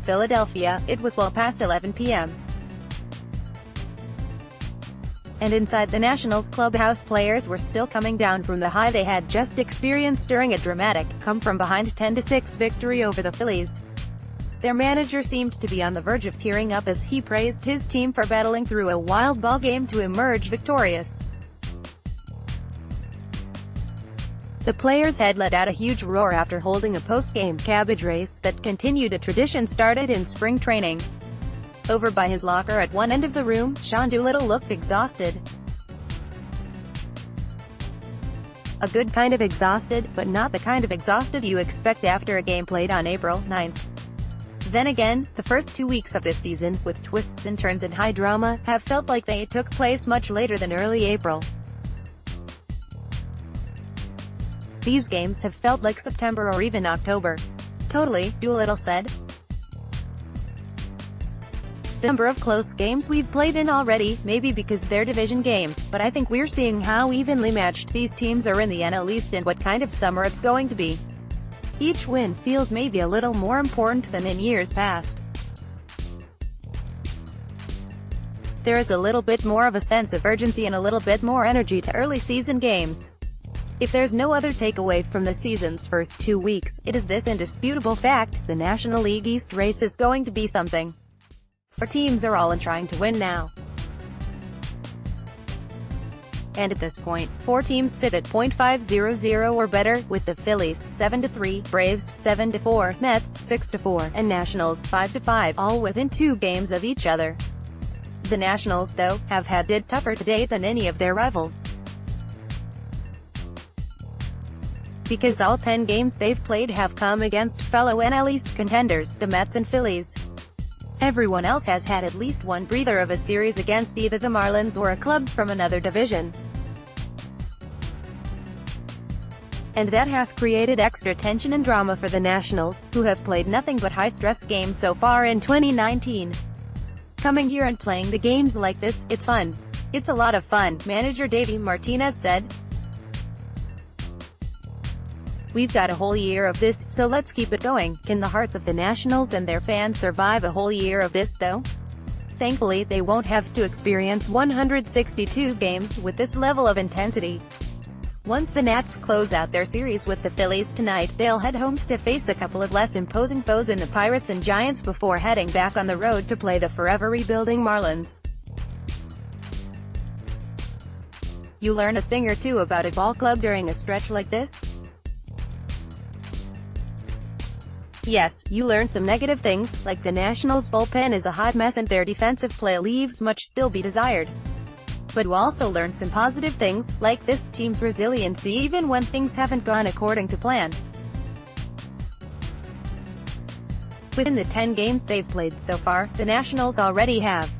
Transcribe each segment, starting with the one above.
Philadelphia, it was well past 11 p.m. And inside the Nationals clubhouse, players were still coming down from the high they had just experienced during a dramatic, come-from-behind 10-6 victory over the Phillies. Their manager seemed to be on the verge of tearing up as he praised his team for battling through a wild ball game to emerge victorious. The players had let out a huge roar after holding a post-game cabbage race that continued a tradition started in spring training. Over by his locker at one end of the room, Sean Doolittle looked exhausted. A good kind of exhausted, but not the kind of exhausted you expect after a game played on April 9th. Then again, the first 2 weeks of this season, with twists and turns and high drama, have felt like they took place much later than early April. These games have felt like September or even October. Totally, Doolittle said. The number of close games we've played in already, maybe because they're division games, but I think we're seeing how evenly matched these teams are in the NL East and what kind of summer it's going to be. Each win feels maybe a little more important than in years past. There is a little bit more of a sense of urgency and a little bit more energy to early season games. If there's no other takeaway from the season's first 2 weeks, it is this indisputable fact: the National League East race is going to be something. Four teams are all in trying to win now. And at this point, 4 teams sit at .500 or better, with the Phillies 7-3, Braves 7-4, Mets 6-4, and Nationals 5-5, all within 2 games of each other. The Nationals, though, have had it tougher to date than any of their rivals. Because all 10 games they've played have come against fellow NL East contenders, the Mets and Phillies. Everyone else has had at least one breather of a series against either the Marlins or a club from another division. And that has created extra tension and drama for the Nationals, who have played nothing but high-stress games so far in 2019. Coming here and playing the games like this, it's fun. It's a lot of fun, manager Davey Martinez said. We've got a whole year of this, so let's keep it going. Can the hearts of the Nationals and their fans survive a whole year of this, though? Thankfully, they won't have to experience 162 games with this level of intensity. Once the Nats close out their series with the Phillies tonight, they'll head home to face a couple of less imposing foes in the Pirates and Giants before heading back on the road to play the forever rebuilding Marlins. You learn a thing or two about a ball club during a stretch like this? Yes, you learn some negative things, like the Nationals' bullpen is a hot mess and their defensive play leaves much still be desired. But you also learn some positive things, like this team's resiliency even when things haven't gone according to plan. Within the 10 games they've played so far, the Nationals already have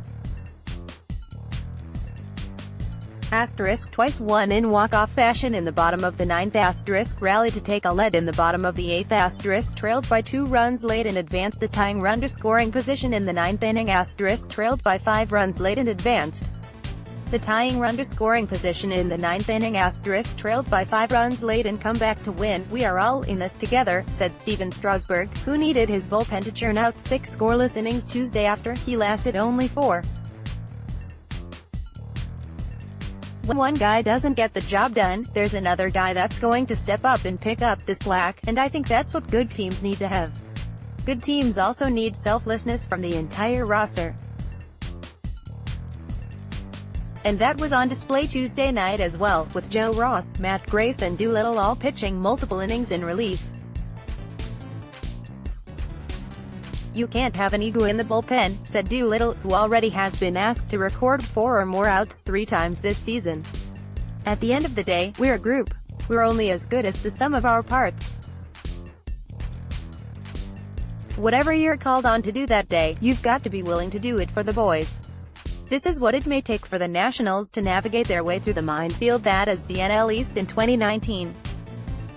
twice won in walk-off fashion in the bottom of the 9th, rallied to take a lead in the bottom of the 8th, trailed by 2 runs late and advanced the tying run to scoring position in the 9th inning, trailed by 5 runs late and advanced the tying run to scoring position in the 9th inning, trailed by 5 runs late and come back to win. We are all in this together, said Steven Strasburg, who needed his bullpen to churn out 6 scoreless innings Tuesday after he lasted only 4. When one guy doesn't get the job done, there's another guy that's going to step up and pick up the slack, and I think that's what good teams need to have. Good teams also need selflessness from the entire roster. And that was on display Tuesday night as well, with Joe Ross, Matt Grace and Doolittle all pitching multiple innings in relief. You can't have an ego in the bullpen, said Doolittle, who already has been asked to record 4 or more outs 3 times this season. At the end of the day, we're a group. We're only as good as the sum of our parts. Whatever you're called on to do that day, you've got to be willing to do it for the boys. This is what it may take for the Nationals to navigate their way through the minefield that is the NL East in 2019.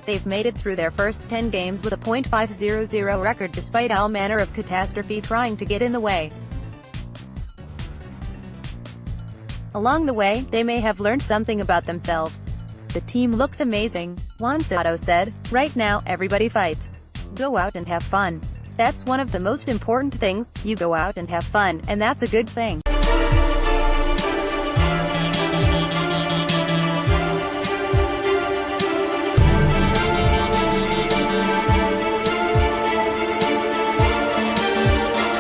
They've made it through their first 10 games with a .500 record despite all manner of catastrophe trying to get in the way. Along the way, they may have learned something about themselves. The team looks amazing, Juan Soto said. Right now, everybody fights. Go out and have fun. That's one of the most important things. You go out and have fun, and that's a good thing.